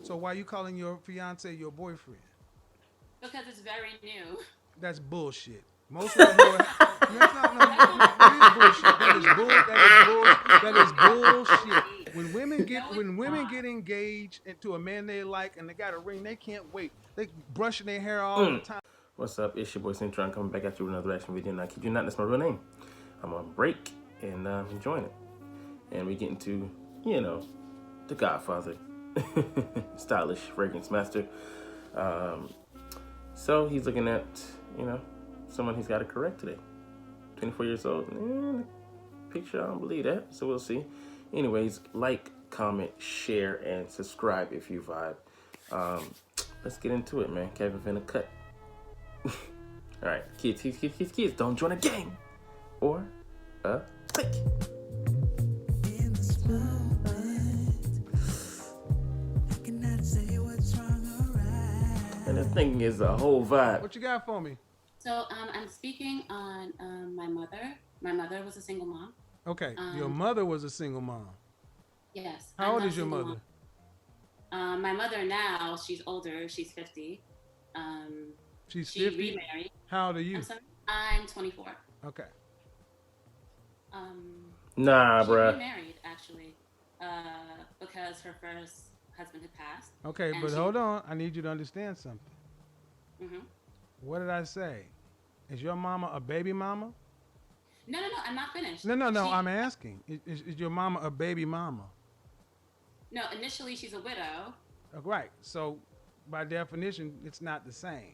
So why you calling your fiance your boyfriend? Because it's very new. That's bullshit. Most women who are no, it's not, no, that is bullshit. That is bullshit. No, When it's women get not. engaged to a man they like and they got a ring, they can't wait. They brushing their hair all the Mm. time. What's up? It's your boy Cintron coming back at you with another reaction video. And I kid you not, that's my real name. I'm on break and enjoying it. And we get into, the Godfather, stylish fragrance master. Um, so he's looking at, someone he's got to correct today. 24 years old. The picture, I don't believe that. So we'll see. Anyways, like, comment, share, and subscribe if you vibe. Let's get into it, man. Kevin finna cut. All right, kids, don't join a gang or a clique. And the thing is a whole vibe. What you got for me? So I'm speaking on my mother. My mother was a single mom. Okay, your mother was a single mom. Yes. How I'm old not a is your single mother? mom. My mother now, she's older. She's 50. She's She 50. remarried. How old are you? I'm sorry. I'm 24. Okay. Nah, She bruh. remarried actually, because her first husband had passed. Okay, And but she. hold on. I need you to understand something. Hmm. What did I say? Is your mama a baby mama? No, I'm not finished. No. She. I'm asking. Is your mama a baby mama? No, initially she's a widow. Right. So, by definition, it's not the same.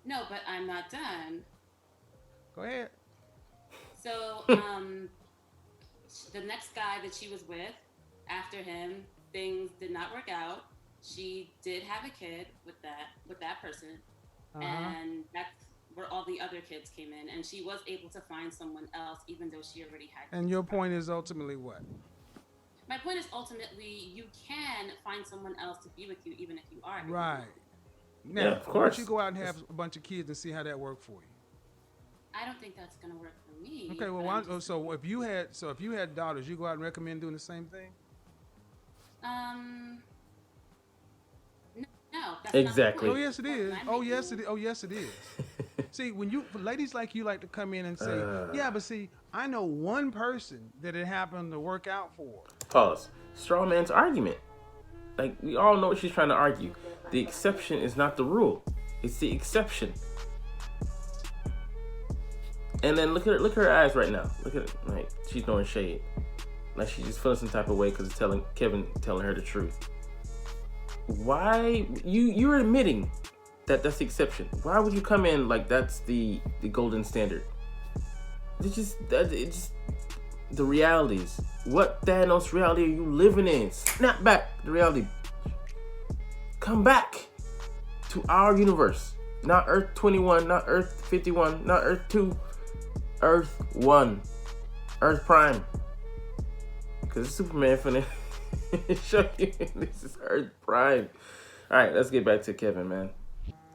No, but I'm not done. Go ahead. So, the next guy that she was with, after him, things did not work out. She did have a kid with that person, and that's where all the other kids came in. And she was able to find someone else, even though she already had And kids your with her. point is ultimately what? My point is ultimately you can find someone else to be with you, even if you are. Right. Now, Yeah, of why don't you course. go out and have a bunch of kids and see how that worked for you? I don't think that's gonna work for me. Okay. Well, but I'm just, if you had daughters, you go out and recommend doing the same thing. um, no, that's Exactly. Oh not the point. yes, it is. Oh yes, it is. See, when ladies like you like to come in and say, yeah, but see, I know one person that it happened to work out for. Pause. Straw man's argument. Like, we all know what she's trying to argue. The exception is not the rule. It's the exception. And then look at her eyes right now. Look at it. Like, she's throwing shade. Like, she's just feeling some type of way because it's Kevin telling her the truth. Why? You're admitting that's the exception. Why would you come in like that's the golden standard? It's just the realities. What Thanos reality are you living in? Snap back the reality. Come back to our universe. Not Earth 21, not Earth 51, not Earth 2. Earth 1. Earth Prime. Because Superman finna show you this is Earth Prime. Alright, let's get back to Kevin, man.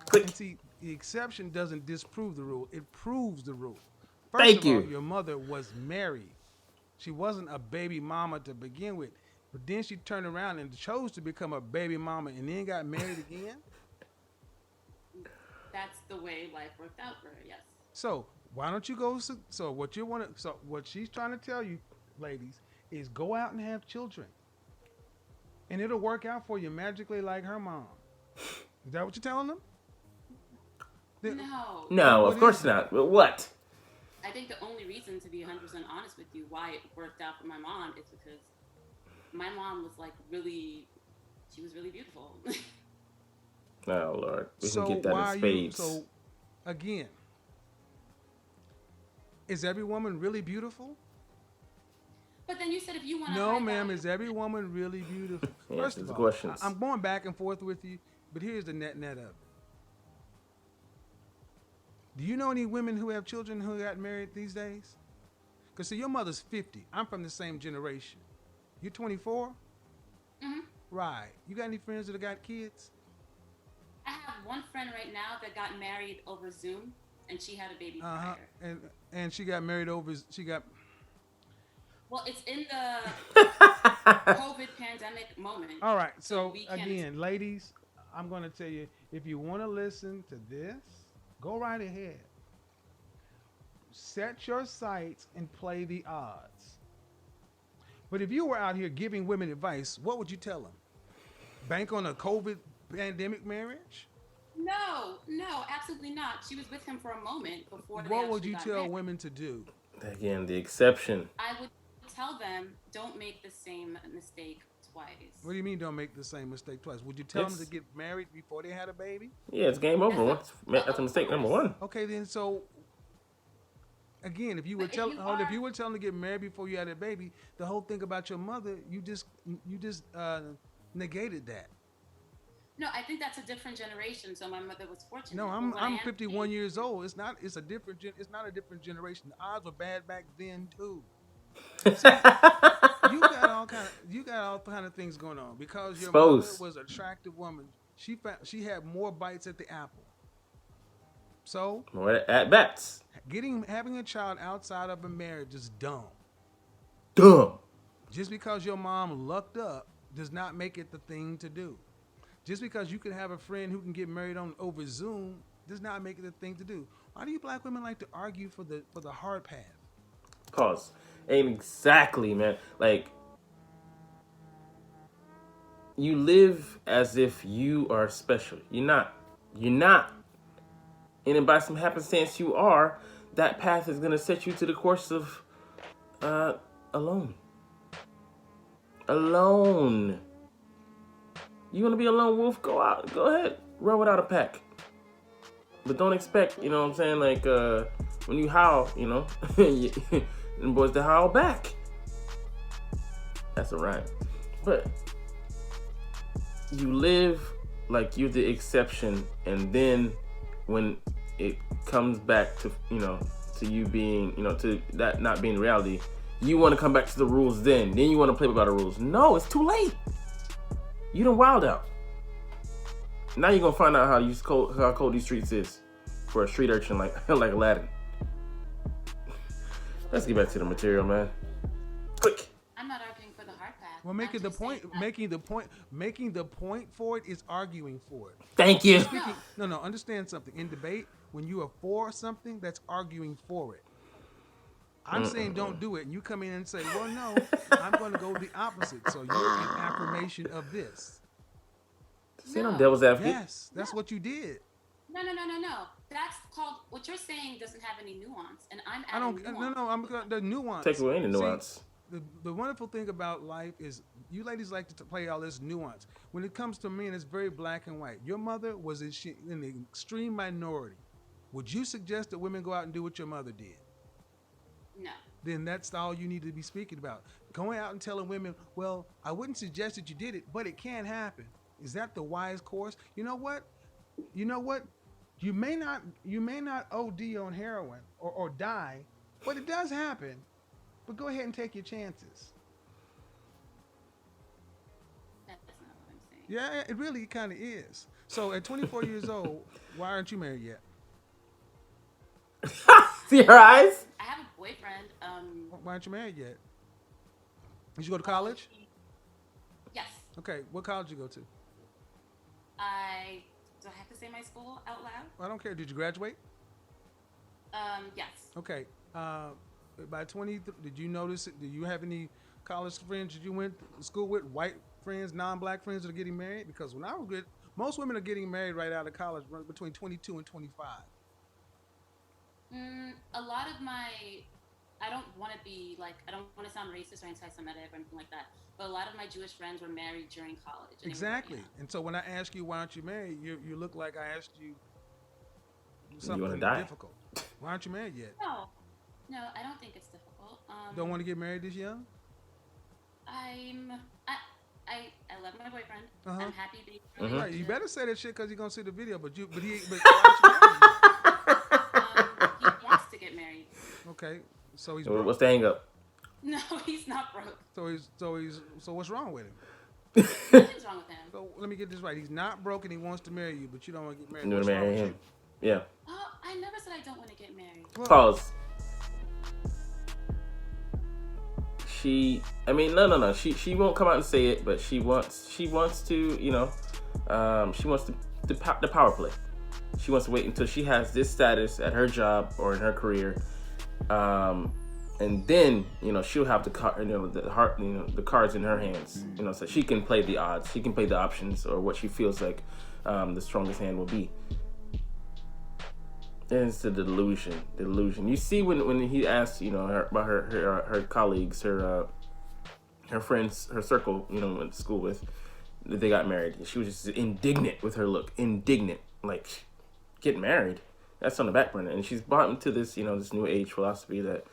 Click. And see, the exception doesn't disprove the rule; it proves the rule. Thank First of all, you. your mother was married. She wasn't a baby mama to begin with, but then she turned around and chose to become a baby mama, and then got married again. That's the way life worked out for her. Yes. So why don't you go? So what you want to? So what she's trying to tell you, ladies, is go out and have children, and it'll work out for you magically like her mom. Is that what you're telling them? No. No, What of course is it? not. But what? I think the only reason, to be 100% honest with you, why it worked out for my mom is because my mom was like she was really beautiful. Oh, Lord. We So can get that why in are you? spades. So again, is every woman really beautiful? But then you said if you want to No, ma'am. Is every woman really beautiful? Yes, First it's of all, questions. I'm going back and forth with you, but here's the net of it. Do you know any women who have children who got married these days? Because see, your mother's 50. I'm from the same generation. You're 24? Mm-hmm. Right. You got any friends that have got kids? I have one friend right now that got married over Zoom, and she had a baby prior. And she got married over. Well, it's in the COVID pandemic moment. All right. So So we can. again, ladies, I'm going to tell you, if you want to listen to this, go right ahead. Set your sights and play the odds. But if you were out here giving women advice, what would you tell them? Bank on a COVID pandemic marriage? No, absolutely not. She was with him for a moment before they What would actually you got tell married. women to do? Again, the exception. I would tell them, don't make the same mistake twice. What do you mean don't make the same mistake twice? Would you tell them to It's, get married before they had a baby? yeah, it's game over. Yes, That's a of mistake number course. one. Okay, then so again, if you were But if you are, if you were telling them to get married before you had a baby, the whole thing about your mother, you just negated that. no, I think that's a different generation. So my mother was fortunate. No, But what I I'm am 51 saying, years old. It's not a different generation. The odds were bad back then too. You got all kind of things going on because your mother Suppose. was an attractive woman. She had more bites at the apple. So More at bats. having a child outside of a marriage is dumb. Dumb. Just because your mom lucked up does not make it the thing to do. Just because you can have a friend who can get married on over Zoom does not make it the thing to do. Why do you black women like to argue for the hard path? Pause. Ain't exactly, man. Like, you live as if you are special. You're not. You're not. And then by some happenstance you are, that path is gonna set you to the course of alone. Alone. You wanna be a lone wolf? Go out. Go ahead. Run without a pack. But don't expect, you know what I'm saying, like when you howl, you know, and boys to howl back. That's a rhyme. But you live like you're the exception, and then when it comes back to, you know, to you being, you know, to that not being reality, you want to come back to the rules then you want to play by the rules. No, it's too late. You done wild out. Now you're gonna find out how cold these streets is for a street urchin like like Aladdin. Let's get back to the material, man. Quick. I'm not arguing for the hard path. Well, I'm just saying that- making the point for it is arguing for it. Thank you. No, understand something. In debate, when you are for something, that's arguing for it. I'm saying don't do it, and you come in and say, well, no, I'm going to go the opposite. So you're an affirmation of this. See, I'm devil's advocate. Yes, that's what you did. No. That's called, what you're saying doesn't have any nuance, and I'm I adding don't. nuance. No. I'm the nuance. Take away any See, nuance. the wonderful thing about life is you ladies like to play all this nuance. When it comes to men, it's very black and white. Your mother was in the extreme minority. Would you suggest that women go out and do what your mother did? No. Then that's all you need to be speaking about. Going out and telling women, well, I wouldn't suggest that you did it, but it can happen. Is that the wise course? You know what? You may not OD on heroin or die, but it does happen. But go ahead and take your chances. That's not what I'm saying. Yeah, it really kind of is. So at 24 years old, why aren't you married yet? See her eyes? I have a boyfriend. Why aren't you married yet? Did you go to college? Yes. Okay, what college did you go to? Do I have to say my school out loud? I don't care. Did you graduate? Yes. Okay. By 20, did you notice? Did you have any college friends that you went to school with? White friends, non-black friends that are getting married? Because when I was good, most women are getting married right out of college, between 22 and 25. A lot of I don't want to be like, I don't want to sound racist or anti-Semitic or anything like that, but a lot of my Jewish friends were married during college. Exactly. And so when I ask you why aren't you married, you look like I asked you something difficult. Why aren't you married yet? No, I don't think it's difficult. Don't want to get married this young? I love my boyfriend. Uh-huh. I'm happy being in a relationship. Right, you better say that shit because he's gonna see the video. But he He wants to get married. Okay, so he's broke. What's the hang up? No, he's not broke. So what's wrong with him? Nothing's wrong with him. So let me get this right. He's not broke and he wants to marry you, but you don't want to get married. You want to marry him? Yeah. Oh, I never said I don't want to get married. Pause. I mean, no. She won't come out and say it, but she wants to, she wants the power play. She wants to wait until she has this status at her job or in her career, and then she'll have the cards in her hands, so she can play the odds, she can play the options or what she feels like the strongest hand will be. And it's the delusion. You see when he asked her about her colleagues, her friends, her circle, went to school with, that they got married. She was just indignant with her look, like, get married, that's on the back burner. And she's bought into this this new age philosophy that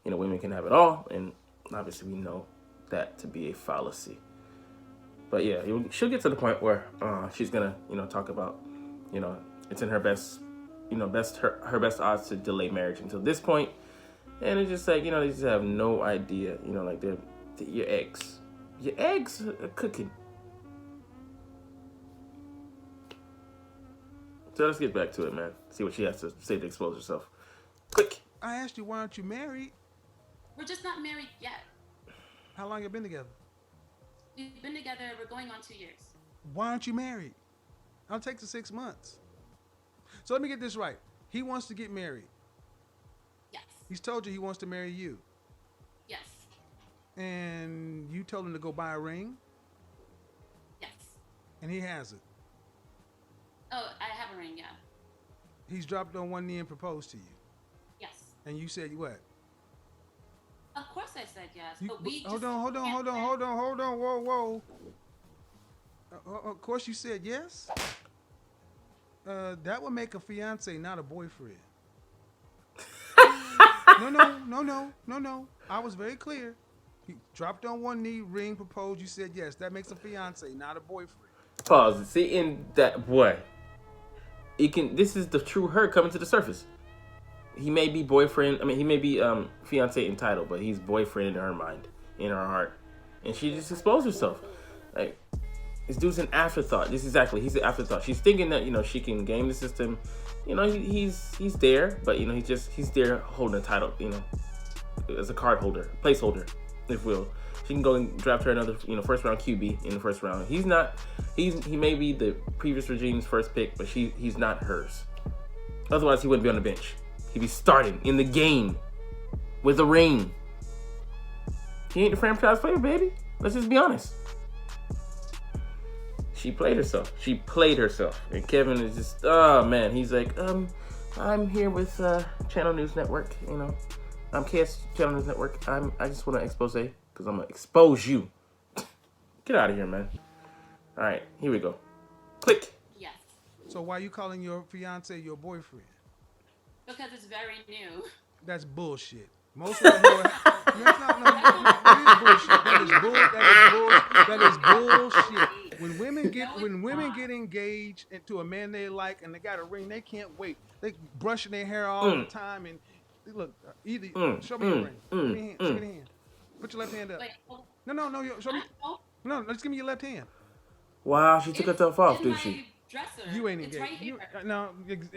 women can have it all, and obviously we know that to be a fallacy. But yeah, she'll get to the point where she's gonna talk about it's in her best her best odds to delay marriage until this point. And it's just like they just have no idea, like your eggs are cooking. So let's get back to it, man. See what she has to say to expose herself. Click. I asked you, why aren't you married? We're just not married yet. How long you been together? We've been together, we're going on 2 years. Why aren't you married? I'll take the 6 months. So let me get this right. He wants to get married. Yes. He's told you he wants to marry you. Yes. And you told him to go buy a ring? Yes. And he has it. Oh, I have a ring, yeah. He's dropped on one knee and proposed to you. Yes. And you said what? Of course I said yes. You, But we hold just on, whoa. Of course you said yes? That would make a fiance, not a boyfriend. No. I was very clear. He dropped on one knee, ring, proposed, you said yes. That makes a fiance, not a boyfriend. Pause. See, in that boy, this is the true her coming to the surface. He may be boyfriend, he may be fiance in title, but he's boyfriend in her mind, in her heart. And she just exposed herself. Like, this dude's an afterthought. He's an afterthought. She's thinking that, she can game the system. He's there, but he's there holding a title, as a card holder, placeholder, if will. She can go and draft her another, first round QB in the first round. He may be the previous regime's first pick, but he's not hers. Otherwise, he wouldn't be on the bench. He'd be starting in the game with a ring. He ain't the franchise player, baby. Let's just be honest. She played herself. And Kevin is just, oh man, he's like, I'm here with Channel News Network, I'm KS Channel News Network. I just want to expose, because I'm gonna expose you. Get out of here, man. All right, here we go. Click. Yes. So why are you calling your fiance your boyfriend? Because it's very new. That's bullshit. Most women who are, that is bullshit. When women get engaged to a man they like and they got a ring, they can't wait. They brushing their hair all the time and look. Show me your ring. Show me your hand. Put your left hand up. Wait, No. Show me. No, just give me your left hand. Wow, she took herself off, didn't she? Dresser. You ain't it's engaged. Right here. No,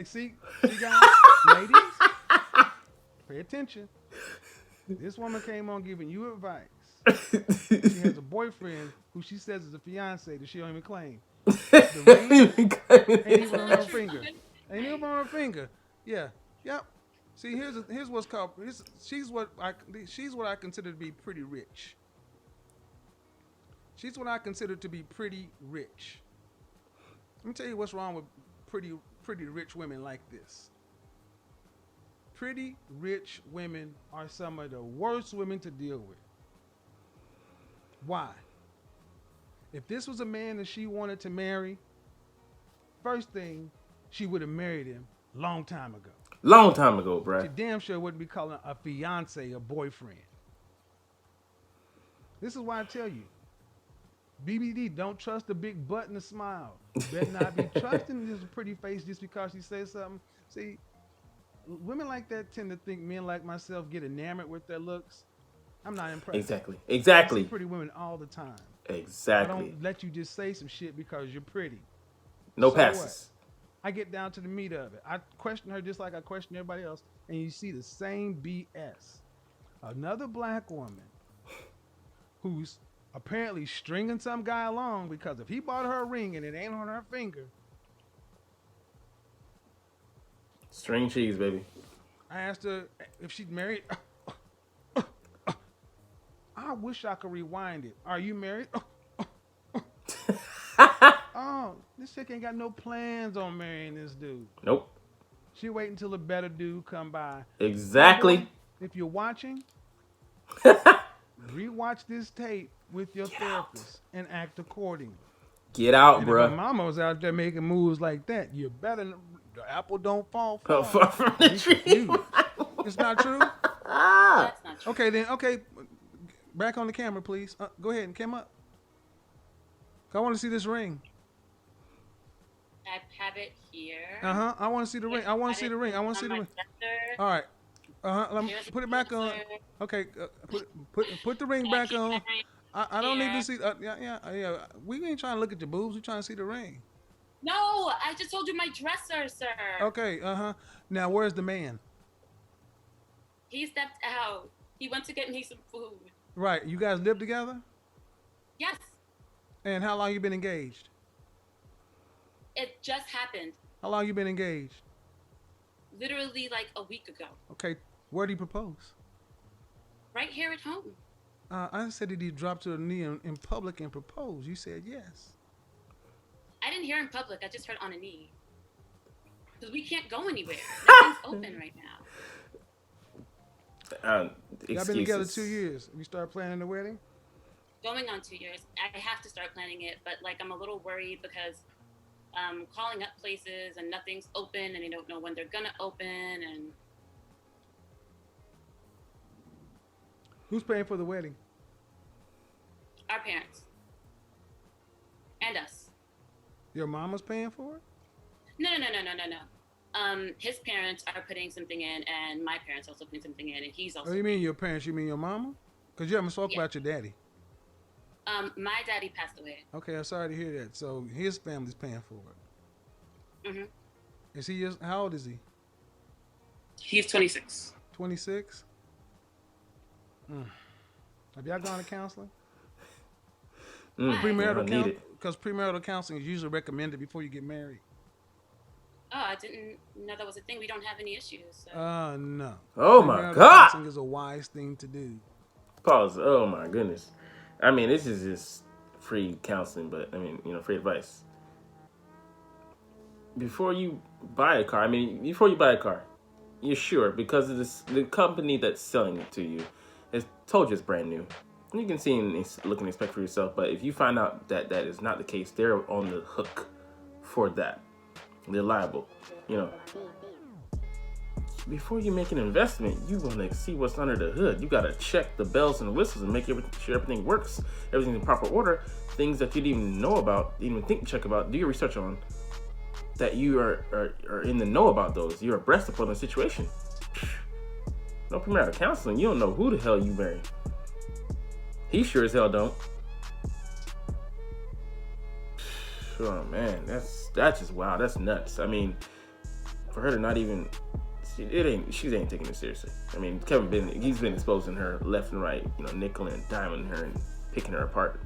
see guys, ladies, pay attention. This woman came on giving you advice. She has a boyfriend who she says is a fiance that she don't even claim. The ring ain't even on her finger. Ain't even on her finger. Yeah. Yep. See, here's what's called. She's what I consider to be pretty rich. She's what I consider to be pretty rich. Let me tell you what's wrong with pretty rich women like this. Pretty rich women are some of the worst women to deal with. Why? If this was a man that she wanted to marry, first thing, she would have married him long time ago. Long time ago, bro. She damn sure wouldn't be calling a fiance a boyfriend. This is why I tell you, BBD, don't trust the big butt and the smile. You better not be trusting this pretty face just because she says something. See, women like that tend to think men like myself get enamored with their looks. I'm not impressed. Exactly. I see pretty women all the time. Exactly. I don't let you just say some shit because you're pretty. No passes. What? I get down to the meat of it. I question her just like I question everybody else, and you see the same BS. Another black woman who's apparently stringing some guy along because if he bought her a ring and it ain't on her finger, String cheese, baby. I asked her if she'd married. I wish I could rewind it. Are you married? Oh, this chick ain't got no plans on marrying this dude. Nope. She wait until a better dude come by. Exactly. Boy, if you're watching, rewatch this tape with your therapist and act accordingly. Get out, And bruh. if my mama was out there making moves like that, you better the apple don't fall Far far. from the tree. It's not true. That's not true. Okay, then. Okay, back on the camera, please. Go ahead and come up. I want to see this ring. I have it here. I want to see the ring. I want to see the ring. I want to see the ring. All right. Let me Here's put it the back on. dresser. Okay. Put the ring back Keep on. my ring I don't need to here. see. Yeah. We ain't trying to look at your boobs. We trying to see the ring. No, I just told you my dresser, sir. Okay. Now where's the man? He stepped out. He went to get me some food. Right. You guys live together? Yes, And how long you been engaged? it just happened. How long you been engaged? Literally like a week ago. Okay. Where did he propose? Right here at home. I said did he drop to the knee in public and propose? You said yes. I didn't hear in public. I just heard on a knee. Because we can't go anywhere. Nothing's open right now. Y'all been together 2 years. We start planning the wedding? Going on 2 years. I have to start planning it, but like I'm a little worried because calling up places and nothing's open and they don't know when they're gonna open and Who's paying for the wedding? our parents. And us. Your mama's paying for it? No. His parents are putting something in and my parents also putting something in and he's also Oh, you mean your parents? You mean your mama? Because you haven't spoke Yeah. about your daddy. my daddy passed away. Okay, I'm sorry to hear that. So his family's paying for it. Mhm. Is he just, how old is he? He's 26. 26? Have y'all gone to counseling? Premarital need counseling? it. Because premarital counseling is usually recommended before you get married. Oh, I didn't know that was a thing. We don't have any issues. So. No. Oh my Premarital God. counseling is a wise thing to do. Pause. Oh my goodness. I mean, this is just free counseling, but I mean, free advice. Before you buy a car, you're sure because of this, the company that's selling it to you has told you it's brand new. You can see and look and inspect for yourself, but if you find out that that is not the case, they're on the hook for that. They're liable, Before you make an investment, you want to see what's under the hood. You got to check the bells and whistles and make sure everything works, everything's in proper order. Things that you didn't even know about, even think to check about, do your research on, that you are in the know about those. You're abreast upon the situation. No premarital counseling. You don't know who the hell you marry. He sure as hell don't. Oh man, that's just wow. That's nuts. I mean, for her to not even, she ain't taking it seriously. I mean, he's been exposing her left and right, nickel and diming her and picking her apart.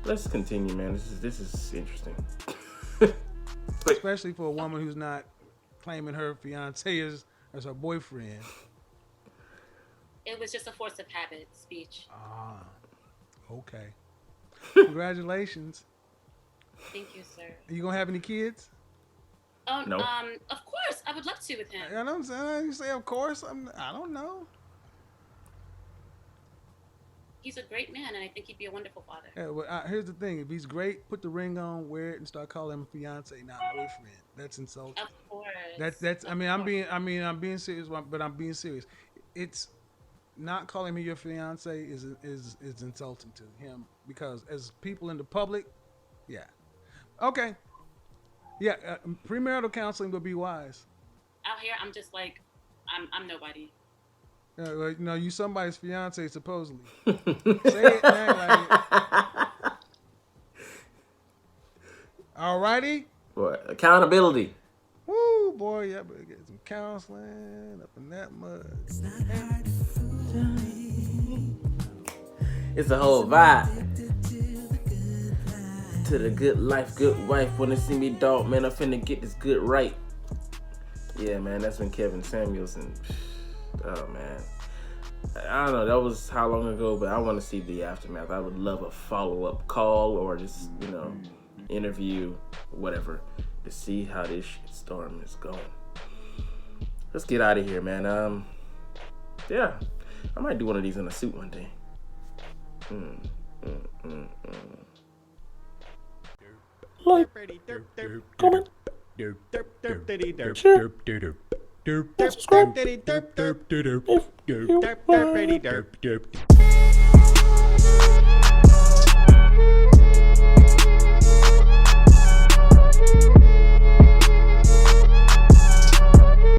Let's continue, man. This is interesting. Especially for a woman who's not claiming her fiance as her boyfriend. It was just a force of habit speech. Ah, okay. Congratulations. Thank you, sir. Are you gonna have any kids? No. Of course, I would love to with him. You know what I'm saying? You say, of course. I don't know. He's a great man, and I think he'd be a wonderful father. Yeah, well, here's the thing: if he's great, put the ring on, wear it, and start calling him fiance, not boyfriend. That's insulting. Of course. That's. I mean, I'm being serious, but I'm being serious. It's not calling me your fiance is insulting to him because as people in the public, yeah, okay, yeah, premarital counseling would be wise. Out here, I'm just like, I'm nobody. You somebody's fiance supposedly. Say it, man. Like, alrighty. Boy, accountability. Woo, boy, yeah, better get some counseling up in that mud. It's a whole vibe. To the good life, good wife. Wanna see me, dog? Man, I'm finna get this good right. Yeah, man, that's when Kevin Samuels and oh man, I don't know. That was how long ago, but I want to see the aftermath. I would love a follow-up call or just interview, whatever, to see how this storm is going. Let's get out of here, man. Yeah, I might do one of these in a suit one day. Like, comment, share, subscribe if you like.